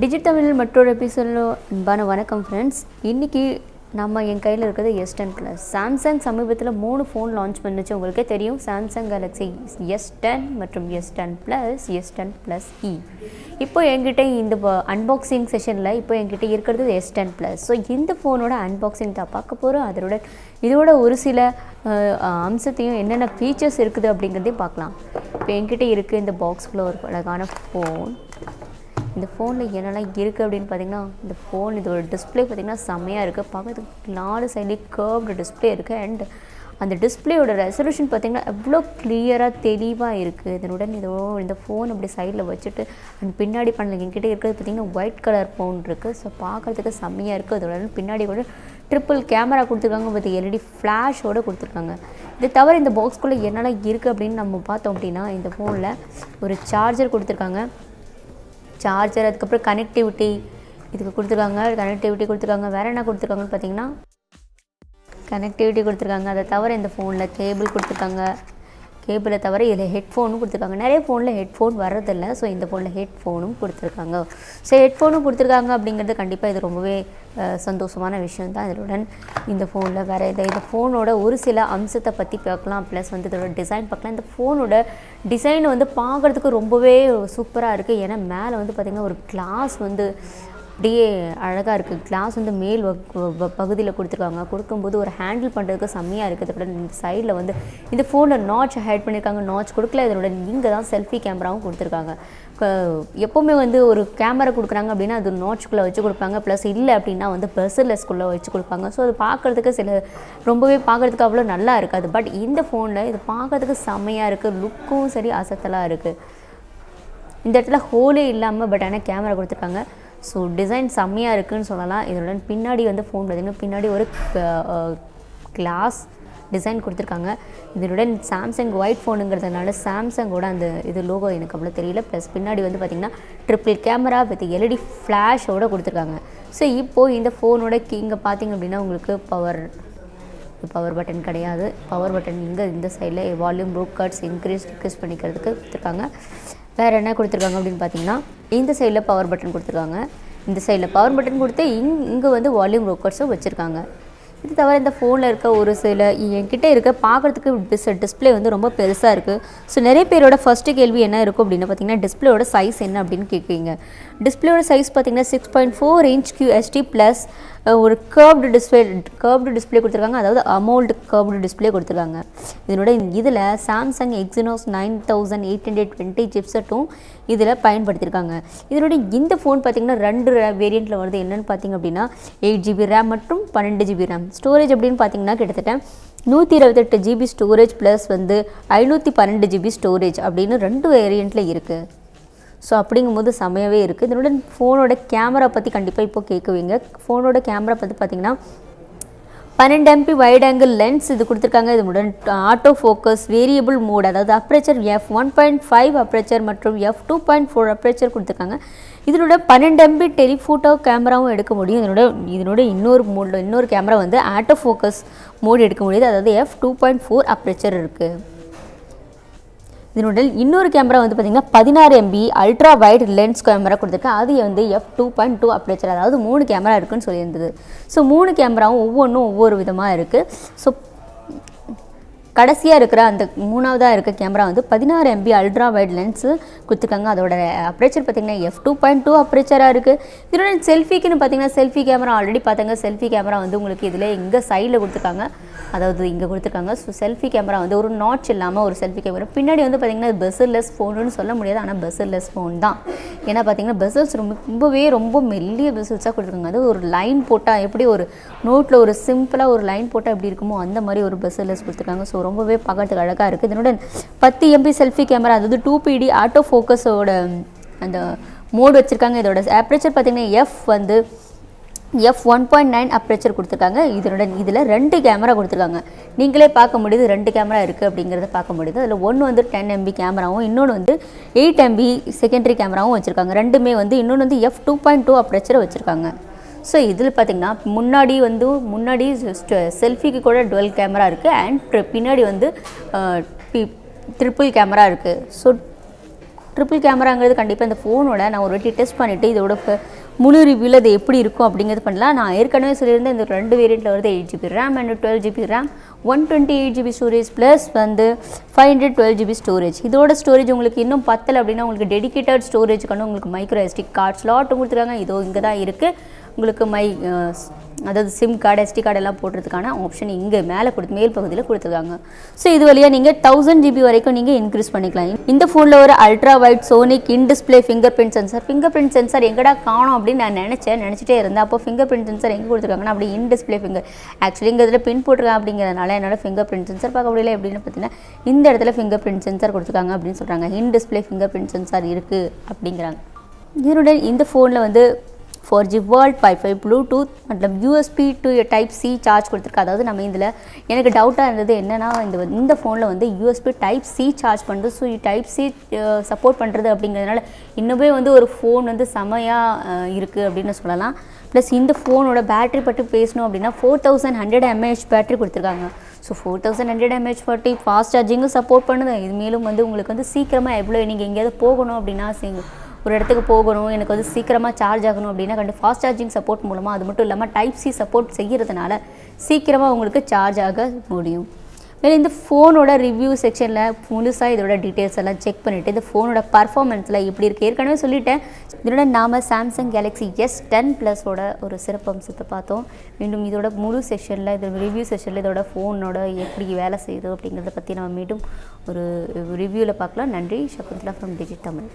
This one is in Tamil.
டிஜிட் தமிழில் மற்றொரு எபிசோடில் அன்பான வணக்கம் ஃப்ரெண்ட்ஸ். இன்றைக்கி என் கையில் இருக்கிறது S10 ப்ளஸ். சாம்சங் சமீபத்தில் 3 ஃபோன் லான்ச் பண்ணிச்சு. உங்களுக்கே தெரியும், சாம்சங் கேலக்ஸி S10 மற்றும் S10 ப்ளஸ், S10 ப்ளஸ் இ. இப்போ என்கிட்ட இந்த அன்பாக்சிங் செஷனில் இப்போ என்கிட்ட இருக்கிறது S10 ப்ளஸ். ஸோ இந்த ஃபோனோட அன்பாக்சிங் தான் பார்க்க போகிறோம். இதோட ஒரு சில அம்சத்தையும் என்னென்ன ஃபீச்சர்ஸ் இருக்குது அப்படிங்கிறதையும் பார்க்கலாம். இப்போ என்கிட்ட இருக்குது இந்த பாக்ஸ்குள்ளே ஒரு அழகான ஃபோன். இந்த ஃபோனில் என்னெல்லாம் இருக்குது அப்படின்னு பார்த்தீங்கன்னா, இந்த ஃபோன் இதோட டிஸ்பிளே பார்த்திங்கன்னா செம்மையாக இருக்குது. பார்க்கறதுக்கு 4 சைட்லேயும் கர்வ்டு டிஸ்பிளே இருக்குது. அண்ட் அந்த டிஸ்பிளேயோட ரெசல்யூஷன் பார்த்திங்கன்னா எவ்வளோ கிளியராக தெளிவாக இருக்குது. இந்த ஃபோன் அப்படி சைடில் வச்சுட்டு அண்ட் பின்னாடி பண்ணல என்கிட்ட இருக்கிறது பார்த்திங்கன்னா ஒயிட் கலர் ஃபோன் இருக்குது. ஸோ பார்க்குறதுக்கு செம்மையாக இருக்குது. அதோட பின்னாடி கூட ட்ரிப்பிள் கேமரா கொடுத்துருக்காங்க, வித் LED ஃப்ளாஷோடு கொடுத்துருக்காங்க. இது தவிர இந்த பாக்ஸ்குள்ளே என்னெல்லாம் இருக்குது அப்படின்னு நம்ம பார்த்தோம் அப்படின்னா, இந்த ஃபோனில் ஒரு சார்ஜர் கொடுத்துருக்காங்க. அதுக்கப்புறம் கனெக்டிவிட்டி கொடுத்துருக்காங்க. வேறு என்ன கொடுத்துருக்காங்கன்னு பார்த்தீங்கன்னா, கனெக்டிவிட்டி கொடுத்துருக்காங்க. அதை தவிர இந்த ஃபோனில் கேபிள் கொடுத்துருக்காங்க. கேபிளை தவிர இதில் ஹெட்ஃபோனும் கொடுத்துருக்காங்க. நிறைய ஃபோனில் ஹெட்ஃபோன் வர்றதில்லை. ஸோ இந்த ஃபோனில் ஹெட்ஃபோனும் கொடுத்துருக்காங்க. ஸோ ஹெட்ஃபோனும் கொடுத்துருக்காங்க அப்படிங்கிறது கண்டிப்பாக இது ரொம்பவே சந்தோஷமான விஷயம் தான். இதனுடன் இந்த ஃபோனில் வேறு இந்த ஃபோனோட ஒரு சில அம்சத்தை பற்றி பார்க்கலாம். ப்ளஸ் இதோட டிசைன் பார்க்கலாம். இந்த ஃபோனோட டிசைன் பார்க்குறதுக்கு ரொம்பவே சூப்பராக இருக்குது. ஏன்னா மேலே பார்த்திங்கன்னா ஒரு கிளாஸ் அப்படியே அழகாக இருக்குது. கிளாஸ் மேல் பகுதியில் கொடுக்கும்போது ஒரு ஹேண்டில் பண்ணுறதுக்கு செம்மையாக இருக்குது. அதோட இந்த சைடில் இந்த ஃபோனில் நாட்ச் ஹைட் பண்ணியிருக்காங்க. நாட்ச் கொடுக்கல. இதனோட இங்கே தான் செல்ஃபி கேமராவும் கொடுத்துருக்காங்க. எப்போவுமே ஒரு கேமரா கொடுக்குறாங்க அப்படின்னா அது நாட்ச்குள்ளே வச்சு கொடுப்பாங்க. ப்ளஸ் இல்லை அப்படின்னா பெர்சர்லெஸ்குள்ளே வச்சு கொடுப்பாங்க. ஸோ அது பார்க்குறதுக்கு ரொம்பவே பார்க்குறதுக்கு அவ்வளோ நல்லா இருக்காது. பட் இந்த ஃபோனில் இது பார்க்குறதுக்கு செம்மையாக இருக்குது. லுக்கும் சரி அசத்தலாக இருக்குது. இந்த இடத்துல ஹோலே இல்லாமல் பட் ஆனால் கேமரா கொடுத்துருக்காங்க. ஸோ டிசைன் செம்மையாக இருக்குதுன்னு சொல்லலாம். இதனுடன் பின்னாடி ஃபோன் பார்த்திங்கன்னா பின்னாடி ஒரு கிளாஸ் டிசைன் கொடுத்துருக்காங்க. இதனுடன் சாம்சங் ஒயிட் ஃபோனுங்கிறதுனால சாம்சங்கோட அந்த லோகோ எனக்கு அவ்வளோ தெரியல. ப்ளஸ் பின்னாடி பார்த்திங்கன்னா ட்ரிப்பிள் கேமரா வித் LED ஃப்ளாஷோடு கொடுத்துருக்காங்க. ஸோ இப்போது இந்த ஃபோனோட இங்கே பார்த்திங்க அப்படின்னா உங்களுக்கு பவர் பட்டன் கிடையாது. பவர் பட்டன் இங்கே இந்த சைடில் வால்யூம் ப்ரூக்கர்ஸ் டிக்ரீஸ் பண்ணிக்கிறதுக்கு கொடுத்துருக்காங்க. வேறு என்ன கொடுத்துருக்காங்க அப்படின்னு பார்த்தீங்கன்னா, இந்த சைடில் பவர் பட்டன் கொடுத்துருக்காங்க. இந்த சைடில் பவர் பட்டன் கொடுத்து இங்கே வால்யூம் ரோக்கர்ஸும் வச்சுருக்காங்க. இது தவிர இந்த ஃபோனில் இருக்க ஒரு சில என்கிட்ட இருக்க பார்க்குறதுக்கு டிஸ்பிளே ரொம்ப பெருசாக இருக்குது. ஸோ நிறைய பேரோட ஃபஸ்ட்டு கேள்வி என்ன இருக்கும் அப்படின்னு பார்த்தீங்கன்னா, டிஸ்பிளேயோட சைஸ் என்ன அப்படின்னு கேட்குறீங்க. டிஸ்பிளேயோட சைஸ் பார்த்தீங்கன்னா 6.4 இன்ச் QHD ப்ளஸ் ஒரு கர்வ்டு டிஸ்பிளே கொடுத்துருக்காங்க. அதாவது AMOLED கர்வ்டு டிஸ்பிளே கொடுத்துருக்காங்க. இதில் சாம்சங் Exynos 9820 சிப்செட்டும் இதில் பயன்படுத்தியிருக்காங்க. இந்த ஃபோன் பார்த்திங்கன்னா 2 வேரியண்ட்டில் வருது. என்னென்னு பார்த்திங்க அப்படின்னா 8GB RAM மற்றும் 12GB RAM. ஸ்டோரேஜ் அப்படின்னு பார்த்திங்கன்னா கிட்டத்தட்ட 128 GB storage plus 512 GB storage அப்படின்னு 2 வேரியண்ட்டில் இருக்குது. ஸோ அப்படிங்கும்போது செம்மையாகவே இருக்குது. இதனுடன் ஃபோனோட கேமரா பற்றி கண்டிப்பாக இப்போ கேட்குவீங்க. ஃபோனோட கேமரா பற்றி பார்த்திங்கன்னா 12 MP வைட் ஆங்கிள் லென்ஸ் இது கொடுத்துருக்காங்க. இதனுடன் ஆட்டோ ஃபோக்கஸ், வேரியபிள் மோட், அதாவது அப்ரேச்சர் f1.5 அப்ரேச்சர் மற்றும் f2.4 அப்ரேச்சர் கொடுத்துருக்காங்க. இதனோட 12 MP டெலிஃபோட்டோ கேமராவும் எடுக்க முடியும். இதனோட இன்னொரு கேமரா ஆட்டோ ஃபோக்கஸ் மோட் எடுக்க முடியுது. அதாவது f2.4 அப்ரேச்சர் இருக்குது. இதனுடன் இன்னொரு கேமரா பார்த்திங்கன்னா 16 MP ultra wide lens camera கொடுத்துருக்கேன். அது f2.2 அப்ரேச்சர், அதாவது 3 கேமரா இருக்குதுன்னு சொல்லியிருந்தது. ஸோ 3 கேமராவும் ஒவ்வொன்றும் ஒவ்வொரு விதமாக இருக்குது. ஸோ கடைசியாக இருக்கிற அந்த 3ஆவதாக இருக்க camera 16 MP ultra wide lens கொடுத்துருக்காங்க. அதோட அப்ரேச்சர் பார்த்திங்கன்னா f2.2 அப்ரேச்சராக இருக்குது. இதோட செல்ஃபிக்குன்னு பார்த்திங்கன்னா செல்ஃபி கேமரா ஆல்ரெடி பார்த்தாங்க. செல்ஃபி கேமரா உங்களுக்கு இதில் இங்கே சைடில் கொடுத்துருக்காங்க, அதாவது இங்கே கொடுத்துருக்காங்க. ஸோ செல்ஃபி கேமரா ஒரு நாட்ச் இல்லாமல் ஒரு செல்ஃபி கேமரா. பின்னாடி பார்த்திங்கன்னா பெசர்லெஸ் ஃபோனுன்னு சொல்ல முடியாது, ஆனால் பெசர்லெஸ் ஃபோன் தான். ஏன்னா பார்த்திங்கன்னா பெசல்ஸ் ரொம்ப மெல்லிய பெசல்ஸாக கொடுத்துருக்காங்க. அது ஒரு லைன் போட்டால் எப்படி ஒரு நோட்டில் ஒரு சிம்பிளாக ஒரு லைன் போட்டால் எப்படி இருக்குமோ அந்த மாதிரி ஒரு பெசர்லெஸ் கொடுத்துருக்காங்க. ஸோ ரொம்பவே பார்க்கறதுக்கு அழகாக இருக்குது. இதனுடன் 10 MP செல்ஃபி கேமரா, அதாவது 2PD ஆட்டோ ஃபோக்கஸோட அந்த மோட் வச்சுருக்காங்க. இதோட அப்ரேச்சர் பார்த்திங்கன்னா f1.9 அப்ரேச்சர் கொடுத்துருக்காங்க. இதில் 2 கேமரா கொடுத்துருக்காங்க. நீங்களே பார்க்க முடியுது 2 கேமரா இருக்குது அப்படிங்கிறத பார்க்க முடியுது. அதில் ஒன்று 10 MP கேமராவும் இன்னொன்று 8 MP செகண்டரி கேமராவும் வச்சுருக்காங்க. ரெண்டுமே இன்னொன்று f2.2 அப்ரேச்சரை வச்சுருக்காங்க. ஸோ இதில் பார்த்திங்கன்னா முன்னாடி செல்ஃபிக்கு கூட டுவெல் கேமரா இருக்குது. அண்ட் பின்னாடி ட்ரிப்பிள் கேமரா இருக்குது. ஸோ ட்ரிபிள் கேமராங்கிறது கண்டிப்பாக இந்த ஃபோனோட நான் ஒரு வாட்டி டெஸ்ட் பண்ணிவிட்டு இதோட முழு ரிவ்யூவில் அது எப்படி இருக்கும் அப்படிங்கிறது பண்ணலாம். நான் ஏற்கனவே சொல்லியிருந்தேன் இந்த 2 வேரியண்ட்டில் வருது 8GB RAM and 12GB RAM 128GB storage plus வந்து 512GB ஸ்டோரேஜ். இதோட ஸ்டோரேஜ் உங்களுக்கு இன்னும் பத்தலை அப்படின்னா உங்களுக்கு டெடிகேட்டட் ஸ்டோரேஜுக்கான உங்களுக்கு மைக்ரோ SD கார்ட் ஸ்லாட்டும் கொடுத்துருக்காங்க. இதோ இங்கே தான் இருக்குது. உங்களுக்கு அதாவது சிம் கார்டு SD கார்டு எல்லாம் போடுறதுக்கான ஆப்ஷன் இங்கே மேலே மேல் பகுதியில் கொடுத்துருக்காங்க. ஸோ இது வழியாக நீங்கள் 1000GB வரைக்கும் நீங்கள் இன்க்ரீஸ் பண்ணிக்கலாம். இந்த ஃபோனில் ஒரு ultra wide sonic in display finger print sensor எங்கடா காணும் அப்படின்னு நான் நினச்சிட்டே இருந்தேன். அப்போ ஃபிங்கர் பிரிண்ட் சென்சார் எங்கே கொடுத்துருக்காங்கன்னா அப்படி இன் டிஸ்பிளே ஆக்சுவலி இங்கே இதில் பின் போட்டிருக்காங்க அப்படிங்கிறதுனால என்னோட ஃபிங்கர் பிரிண்ட் சென்சார் பார்க்க முடியல. எப்படின்னு பார்த்தீங்கன்னா இந்த இடத்துல ஃபிங்கர் பிரிண்ட் சென்சார் கொடுத்துருக்காங்க அப்படின்னு சொல்கிறாங்க. In display finger print sensor இருக்குது அப்படிங்கிறாங்க. இதனுடைய இந்த ஃபோனில் வந்து 4G World Wi-Fi Bluetooth மற்றும் USB to Type-C சார்ஜ் கொடுத்துருக்கு. அதாவது நம்ம இதில் எனக்கு டவுட்டாக இருந்தது என்னென்னா இந்த ஃபோனில் வந்து USB Type-C சார்ஜ் பண்ணுறது. ஸோ Type-C சப்போர்ட் பண்ணுறது அப்படிங்கிறதுனால இன்னுமே வந்து ஒரு ஃபோன் வந்து செமையாக இருக்குது அப்படின்னு சொல்லலாம். ப்ளஸ் இந்த ஃபோனோட பேட்டரி பற்றி பேசணும் அப்படின்னா 4100 mAh பேட்டரி கொடுத்துருக்காங்க. ஸோ 4100 mAh பேட்டரி ஃபாஸ்ட் சார்ஜிங்கும் சப்போர்ட் பண்ணுது. இது மேலும் வந்து உங்களுக்கு வந்து சீக்கிரமாக எவ்வளோ நீங்கள் எங்கேயாவது போகணும் அப்படின்னா ஒரு இடத்துக்கு போகணும் எனக்கு வந்து சீக்கிரமாக சார்ஜ் ஆகணும் அப்படின்னா கண்டிப்பாக ஃபாஸ்ட் சார்ஜிங் சப்போர்ட் மூலமாக அது மட்டும் இல்லாமல் Type-C சப்போர்ட் செய்கிறதுனால சீக்கிரமாக உங்களுக்கு சார்ஜ் ஆக முடியும். மேலே இந்த ஃபோனோட ரிவ்யூ செக்ஷனில் முழுசாக இதோட டீட்டெயில்ஸ் எல்லாம் செக் பண்ணிவிட்டு இந்த ஃபோனோட பர்ஃபார்மன்ஸில் எப்படி இருக்குது ஏற்கனவே சொல்லிட்டேன். இதோட நாம் சாம்சங் கேலக்ஸி S10 ப்ளஸோட ஒரு சிறப்பம்சத்தை பார்த்தோம். மீண்டும் இதோட முழு செக்ஷனில் இதோட ரிவ்யூ செக்ஷனில் இதோட ஃபோனோட எப்படி வேலை செய்யுது அப்படிங்கிறத பற்றி நம்ம மீண்டும் ஒரு ரிவ்யூவில் பார்க்கலாம். நன்றி. Shakuntala from digit Tamil.